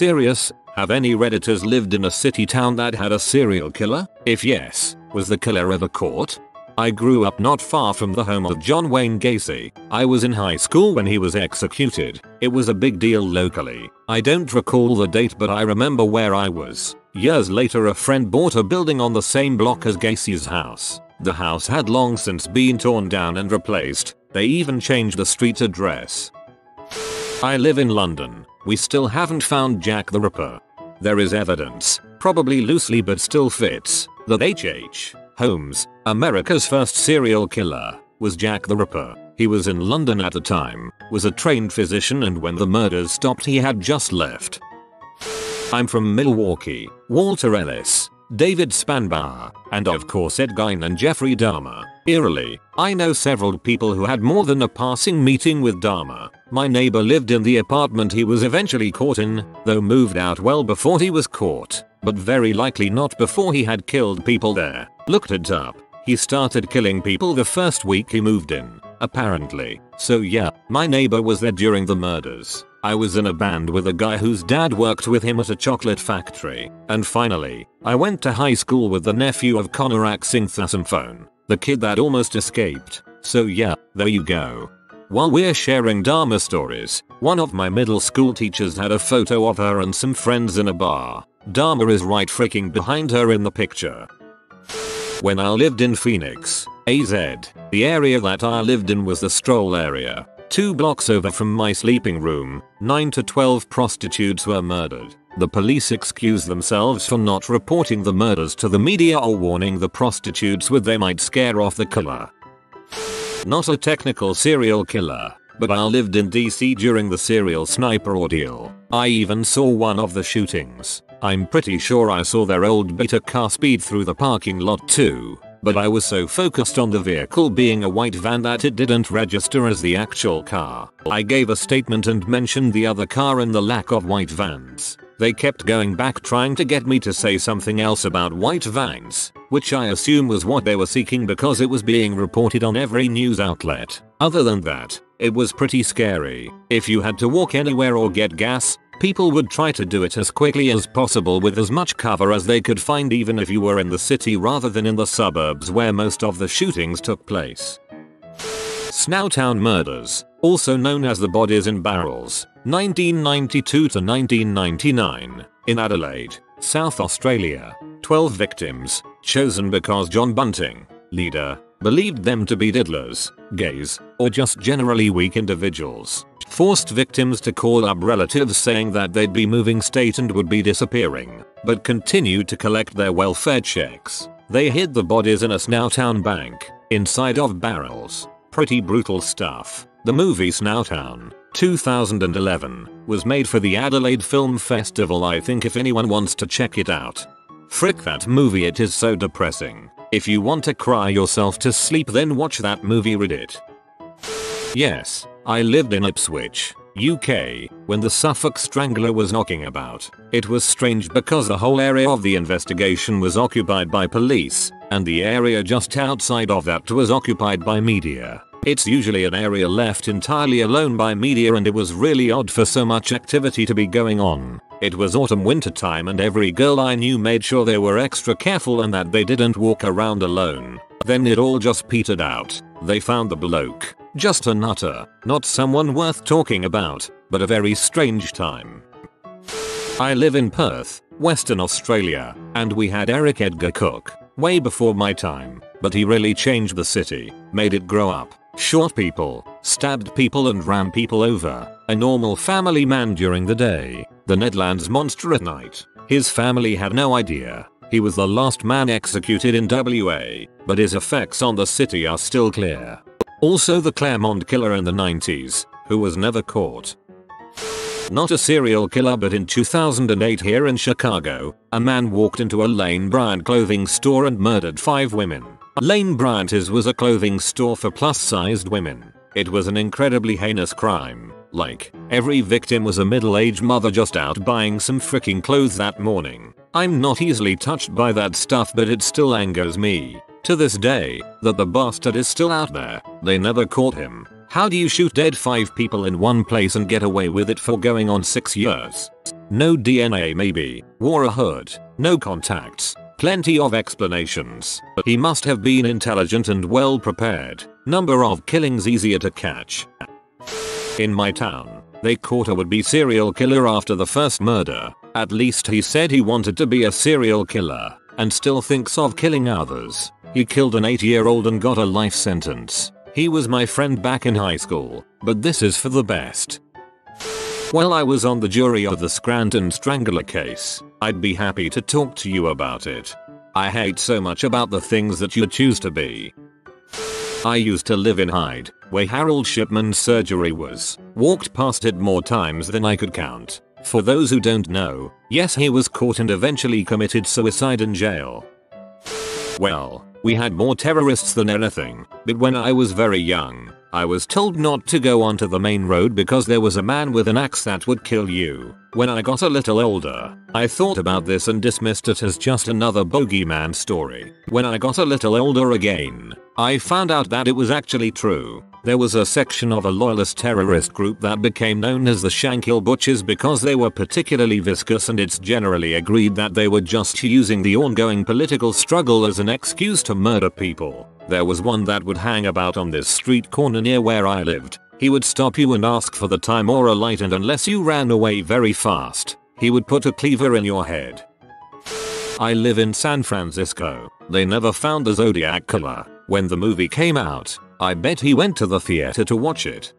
serious? Have any Redditors lived in a city town that had a serial killer? If yes, was the killer ever caught? I grew up not far from the home of John Wayne Gacy. I was in high school when he was executed. It was a big deal locally. I don't recall the date, but I remember where I was. Years later, a friend bought a building on the same block as Gacy's house. The house had long since been torn down and replaced. They even changed the street address. I live in London. We still haven't found Jack the Ripper. There is evidence, probably loosely but still fits, that H.H. Holmes, America's first serial killer, was Jack the Ripper. He was in London at the time, was a trained physician, and when the murders stopped he had just left. I'm from Milwaukee. Walter Ellis, David Spanbauer, and of course Ed Gein and Jeffrey Dahmer. Eerily, I know several people who had more than a passing meeting with Dahmer. My neighbor lived in the apartment he was eventually caught in, though moved out well before he was caught, but very likely not before he had killed people there. Looked it up. He started killing people the first week he moved in, apparently. So yeah, my neighbor was there during the murders. I was in a band with a guy whose dad worked with him at a chocolate factory. And finally, I went to high school with the nephew of Konorak Singh, the kid that almost escaped. So yeah, there you go. While we're sharing Dahmer stories, one of my middle school teachers had a photo of her and some friends in a bar. Dahmer is right freaking behind her in the picture. When I lived in Phoenix, AZ, the area that I lived in was the Stroll area. 2 blocks over from my sleeping room, 9 to 12 prostitutes were murdered. The police excused themselves for not reporting the murders to the media or warning the prostitutes they might scare off the killer. Not a technical serial killer, but I lived in DC during the serial sniper ordeal. I even saw one of the shootings. I'm pretty sure I saw their old beta car speed through the parking lot too, but I was so focused on the vehicle being a white van that it didn't register as the actual car. I gave a statement and mentioned the other car and the lack of white vans. They kept going back trying to get me to say something else about white vans, which I assume was what they were seeking because it was being reported on every news outlet. Other than that, it was pretty scary. If you had to walk anywhere or get gas, people would try to do it as quickly as possible with as much cover as they could find, even if you were in the city rather than in the suburbs where most of the shootings took place. Snowtown murders, also known as the bodies in barrels, 1992 to 1999, in Adelaide, South Australia. 12 victims, chosen because John Bunting, leader, believed them to be diddlers, gays, or just generally weak individuals. Forced victims to call up relatives saying that they'd be moving state and would be disappearing, but continued to collect their welfare checks. They hid the bodies in a Snowtown bank, inside of barrels. Pretty brutal stuff. The movie Snowtown, 2011, was made for the Adelaide Film Festival. I think if anyone wants to check it out. Frick that movie, it is so depressing. If you want to cry yourself to sleep, then watch that movie. Read it. Yes, I lived in Ipswich, UK, when the Suffolk Strangler was knocking about. It was strange because the whole area of the investigation was occupied by police, and the area just outside of that was occupied by media. It's usually an area left entirely alone by media, and it was really odd for so much activity to be going on. It was autumn winter time, and every girl I knew made sure they were extra careful and that they didn't walk around alone. Then it all just petered out. They found the bloke. Just a nutter, not someone worth talking about, but a very strange time. I live in Perth, Western Australia, and we had Eric Edgar Cook, way before my time, but he really changed the city, made it grow up, shot people, stabbed people and ran people over, a normal family man during the day, the Nedlands monster at night. His family had no idea. He was the last man executed in WA, but his effects on the city are still clear. Also the Claremont killer in the 90s, who was never caught. Not a serial killer, but in 2008 here in Chicago, a man walked into a Lane Bryant clothing store and murdered 5 women. Lane Bryant's was a clothing store for plus-sized women. It was an incredibly heinous crime. Like, every victim was a middle-aged mother just out buying some freaking clothes that morning. I'm not easily touched by that stuff, but it still angers me to this day that the bastard is still out there. They never caught him. How do you shoot dead 5 people in one place and get away with it for going on 6 years? No DNA maybe. Wore a hood. No contacts. Plenty of explanations. He must have been intelligent and well prepared. Number of killings easier to catch. In my town, they caught a would-be serial killer after the first murder. At least he said he wanted to be a serial killer and still thinks of killing others. He killed an 8-year-old and got a life sentence. He was my friend back in high school, but this is for the best. Well, I was on the jury of the Scranton Strangler case. I'd be happy to talk to you about it. I hate so much about the things that you choose to be. I used to live in Hyde, where Harold Shipman's surgery was. Walked past it more times than I could count. For those who don't know, yes, he was caught and eventually committed suicide in jail. Well, we had more terrorists than anything, but when I was very young, I was told not to go onto the main road because there was a man with an axe that would kill you. When I got a little older, I thought about this and dismissed it as just another bogeyman story. When I got a little older again, I found out that it was actually true. There was a section of a loyalist terrorist group that became known as the Shankill Butchers because they were particularly vicious, and it's generally agreed that they were just using the ongoing political struggle as an excuse to murder people. There was one that would hang about on this street corner near where I lived. He would stop you and ask for the time or a light, and unless you ran away very fast, he would put a cleaver in your head. I live in San Francisco. They never found the Zodiac Killer. When the movie came out, I bet he went to the theater to watch it.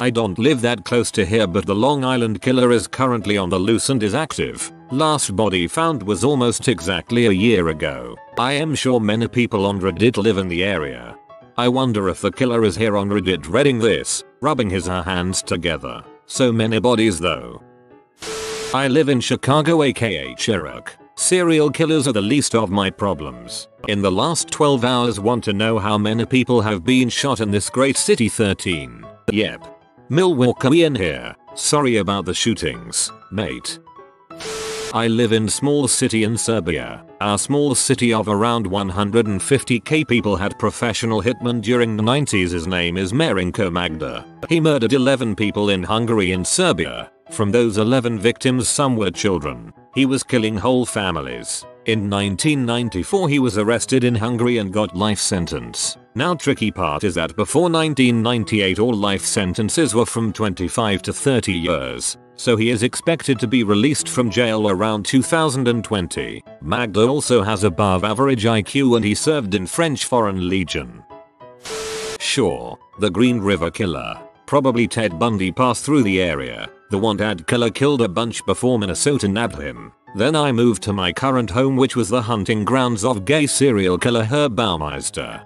I don't live that close to here, but the Long Island Killer is currently on the loose and is active. Last body found was almost exactly a year ago. I am sure many people on Reddit live in the area. I wonder if the killer is here on Reddit reading this, rubbing his or her hands together. So many bodies though. I live in Chicago, aka Chiraq. Serial killers are the least of my problems. In the last 12 hours, want to know how many people have been shot in this great city? 13. Yep. Milwaukee in here. Sorry about the shootings, mate. I live in small city in Serbia. Our small city of around 150k people had professional hitman during the 90s. His name is Marinko Magda. He murdered 11 people in Hungary and Serbia. From those 11 victims, some were children. He was killing whole families. In 1994 he was arrested in Hungary and got life sentence. Now tricky part is that before 1998 all life sentences were from 25 to 30 years. So he is expected to be released from jail around 2020. Magda also has above average IQ and he served in French Foreign Legion. Sure, the Green River Killer. Probably Ted Bundy passed through the area. The wanted killer killed a bunch before Minnesota nabbed him. Then I moved to my current home, which was the hunting grounds of gay serial killer Herb Baumeister.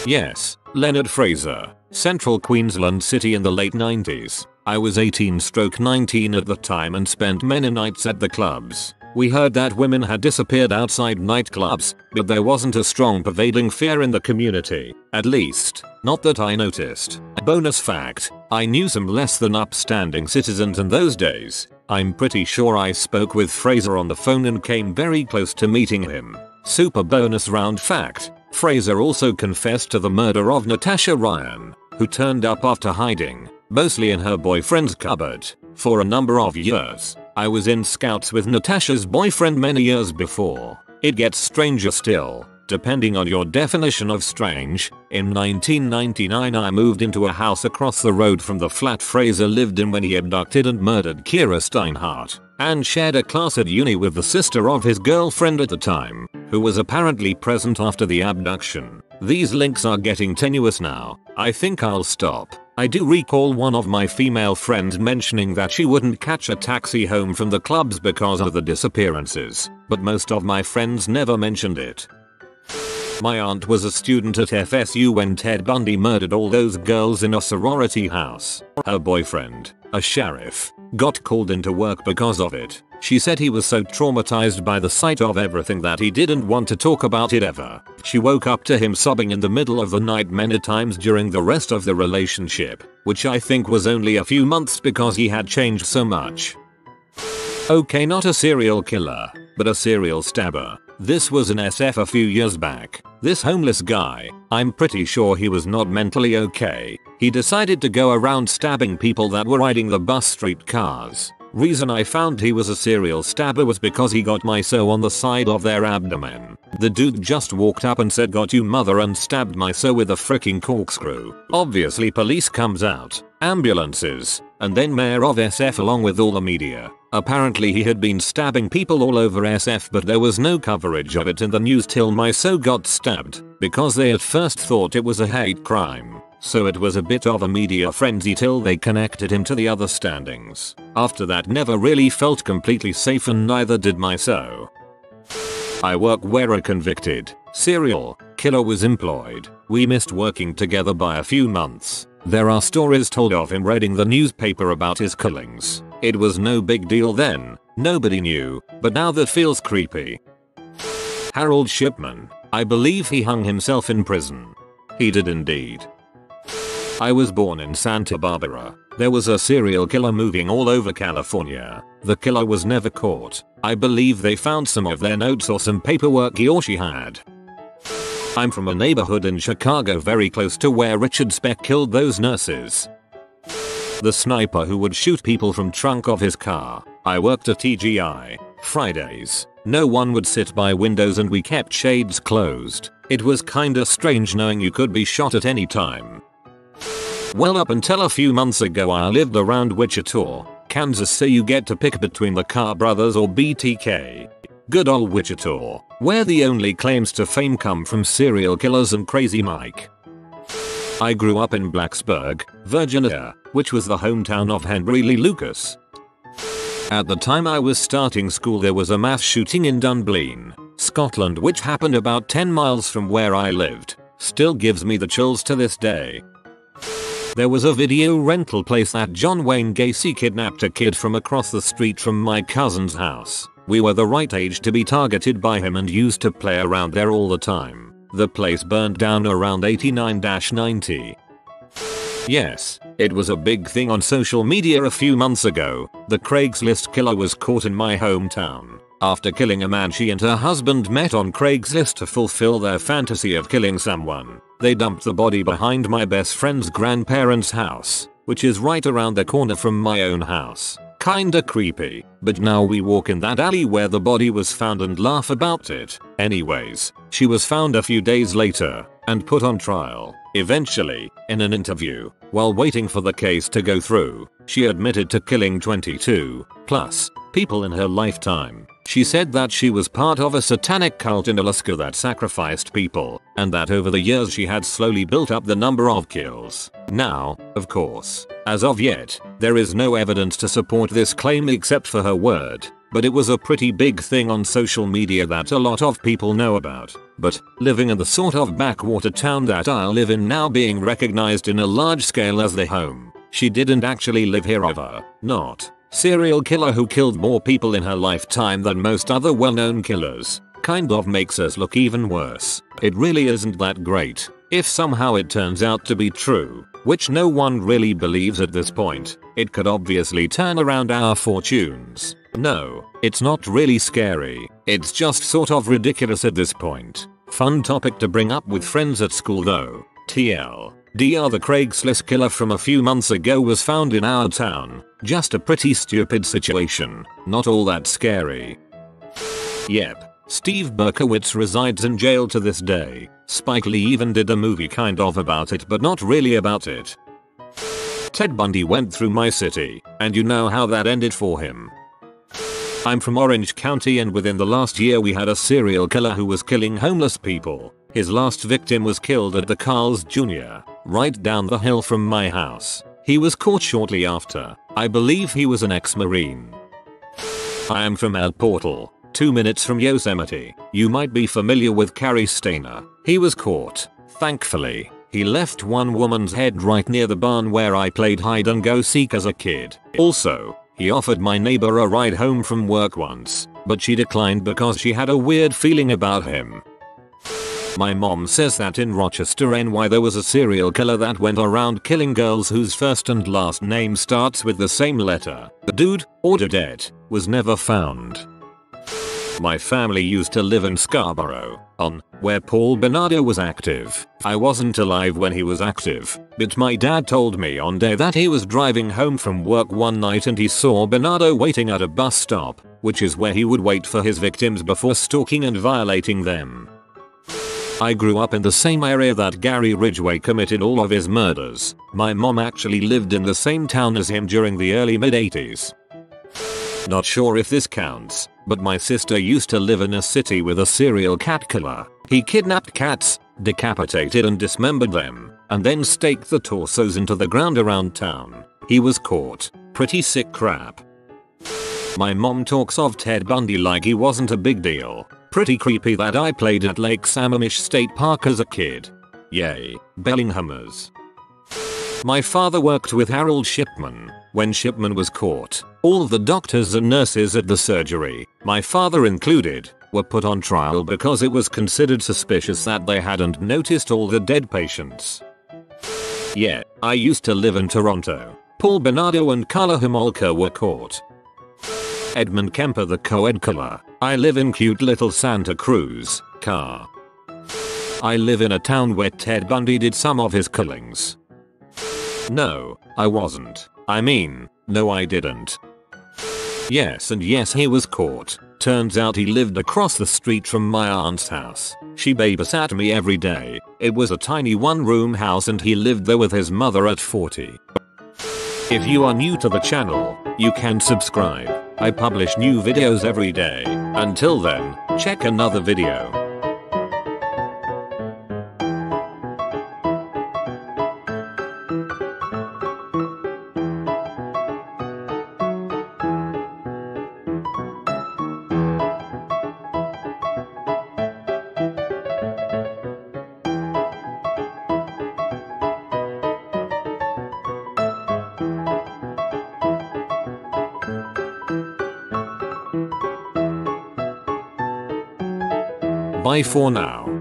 Yes, Leonard Fraser. Central Queensland City in the late 90s. I was 18/19 at the time and spent many nights at the clubs. We heard that women had disappeared outside nightclubs, but there wasn't a strong pervading fear in the community. At least, not that I noticed. Bonus fact, I knew some less than upstanding citizens in those days. I'm pretty sure I spoke with Fraser on the phone and came very close to meeting him. Super bonus round fact, Fraser also confessed to the murder of Natasha Ryan, who turned up after hiding, mostly in her boyfriend's cupboard, for a number of years. I was in scouts with Natasha's boyfriend many years before. It gets stranger still, depending on your definition of strange. In 1999 I moved into a house across the road from the flat Fraser lived in when he abducted and murdered Kira Steinhardt, and shared a class at uni with the sister of his girlfriend at the time, who was apparently present after the abduction. These links are getting tenuous now. I think I'll stop. I do recall one of my female friends mentioning that she wouldn't catch a taxi home from the clubs because of the disappearances, but most of my friends never mentioned it. My aunt was a student at FSU when Ted Bundy murdered all those girls in a sorority house. Her boyfriend, a sheriff, got called into work because of it. She said he was so traumatized by the sight of everything that he didn't want to talk about it ever. She woke up to him sobbing in the middle of the night many times during the rest of the relationship, which I think was only a few months because he had changed so much. Okay, not a serial killer, but a serial stabber. This was an SF a few years back. This homeless guy, I'm pretty sure he was not mentally okay. He decided to go around stabbing people that were riding the bus streetcars. Reason I found he was a serial stabber was because he got my sew on the side of their abdomen. The dude just walked up and said got you mother and stabbed my sew with a freaking corkscrew. Obviously police comes out, ambulances, and then mayor of SF along with all the media. Apparently he had been stabbing people all over SF but there was no coverage of it in the news till my sew got stabbed, because they at first thought it was a hate crime. So it was a bit of a media frenzy till they connected him to the other standings. After that never really felt completely safe and neither did my sew. I work where a convicted serial killer was employed. We missed working together by a few months. There are stories told of him reading the newspaper about his killings. It was no big deal then, nobody knew, but now that feels creepy. Harold Shipman. I believe he hung himself in prison. He did indeed. I was born in Santa Barbara. There was a serial killer moving all over California. The killer was never caught. I believe they found some of their notes or some paperwork he or she had. I'm from a neighborhood in Chicago very close to where Richard Speck killed those nurses. The sniper who would shoot people from trunk of his car. I worked at TGI. Fridays. No one would sit by windows and we kept shades closed. It was kinda strange knowing you could be shot at any time. Well, up until a few months ago I lived around Wichita, Kansas, so you get to pick between the Carr brothers or BTK. Good old Wichita, where the only claims to fame come from serial killers and Crazy Mike. I grew up in Blacksburg, Virginia, which was the hometown of Henry Lee Lucas. At the time I was starting school there was a mass shooting in Dunblane, Scotland, which happened about 10 miles from where I lived. Still gives me the chills to this day. There was a video rental place that John Wayne Gacy kidnapped a kid from across the street from my cousin's house. We were the right age to be targeted by him and used to play around there all the time. The place burned down around 89-90. Yes, it was a big thing on social media a few months ago. The Craigslist killer was caught in my hometown. After killing a man, she and her husband met on Craigslist to fulfill their fantasy of killing someone. They dumped the body behind my best friend's grandparents' house, which is right around the corner from my own house. Kinda creepy, but now we walk in that alley where the body was found and laugh about it. Anyways, she was found a few days later and put on trial. Eventually, in an interview, while waiting for the case to go through, she admitted to killing 22 plus people in her lifetime. She said that she was part of a satanic cult in Alaska that sacrificed people, and that over the years she had slowly built up the number of kills. Now, of course, as of yet, there is no evidence to support this claim except for her word, but it was a pretty big thing on social media that a lot of people know about. But, living in the sort of backwater town that I live in now, being recognized in a large scale as the home, she didn't actually live here ever. Not. Serial killer who killed more people in her lifetime than most other well-known killers. Kind of makes us look even worse. It really isn't that great. If somehow it turns out to be true, which no one really believes at this point, it could obviously turn around our fortunes. No, it's not really scary. It's just sort of ridiculous at this point. Fun topic to bring up with friends at school though. TLDR, the Craigslist killer from a few months ago was found in our town. Just a pretty stupid situation. Not all that scary. Yep. Steve Berkowitz resides in jail to this day. Spike Lee even did a movie kind of about it, but not really about it. Ted Bundy went through my city, and you know how that ended for him. I'm from Orange County, and within the last year we had a serial killer who was killing homeless people. His last victim was killed at the Carl's Jr., right down the hill from my house. He was caught shortly after. I believe he was an ex-Marine. I am from El Portal, 2 minutes from Yosemite. You might be familiar with Cary Stayner. He was caught. Thankfully, he left one woman's head right near the barn where I played hide and go seek as a kid. Also, he offered my neighbor a ride home from work once, but she declined because she had a weird feeling about him. My mom says that in Rochester, NY there was a serial killer that went around killing girls whose first and last name starts with the same letter. The dude, or dead, was never found. My family used to live in Scarborough, where Paul Bernardo was active. I wasn't alive when he was active, but my dad told me on day that he was driving home from work one night and he saw Bernardo waiting at a bus stop, which is where he would wait for his victims before stalking and violating them. I grew up in the same area that Gary Ridgway committed all of his murders. My mom actually lived in the same town as him during the early mid-80s. Not sure if this counts, but my sister used to live in a city with a serial cat killer. He kidnapped cats, decapitated and dismembered them, and then staked the torsos into the ground around town. He was caught. Pretty sick crap. My mom talks of Ted Bundy like he wasn't a big deal. Pretty creepy that I played at Lake Sammamish State Park as a kid. Yay, Bellinghamers. My father worked with Harold Shipman. When Shipman was caught, all of the doctors and nurses at the surgery, my father included, were put on trial because it was considered suspicious that they hadn't noticed all the dead patients. Yeah, I used to live in Toronto. Paul Bernardo and Carla Homolka were caught. Edmund Kemper the co-ed killer. I live in cute little Santa Cruz, car. I live in a town where Ted Bundy did some of his killings. No, I wasn't. I mean, no I didn't. Yes and yes he was caught. Turns out he lived across the street from my aunt's house. She babysat me every day. It was a tiny one-room house and he lived there with his mother at 40. If you are new to the channel, you can subscribe. I publish new videos every day. Until then, check another video. Bye for now.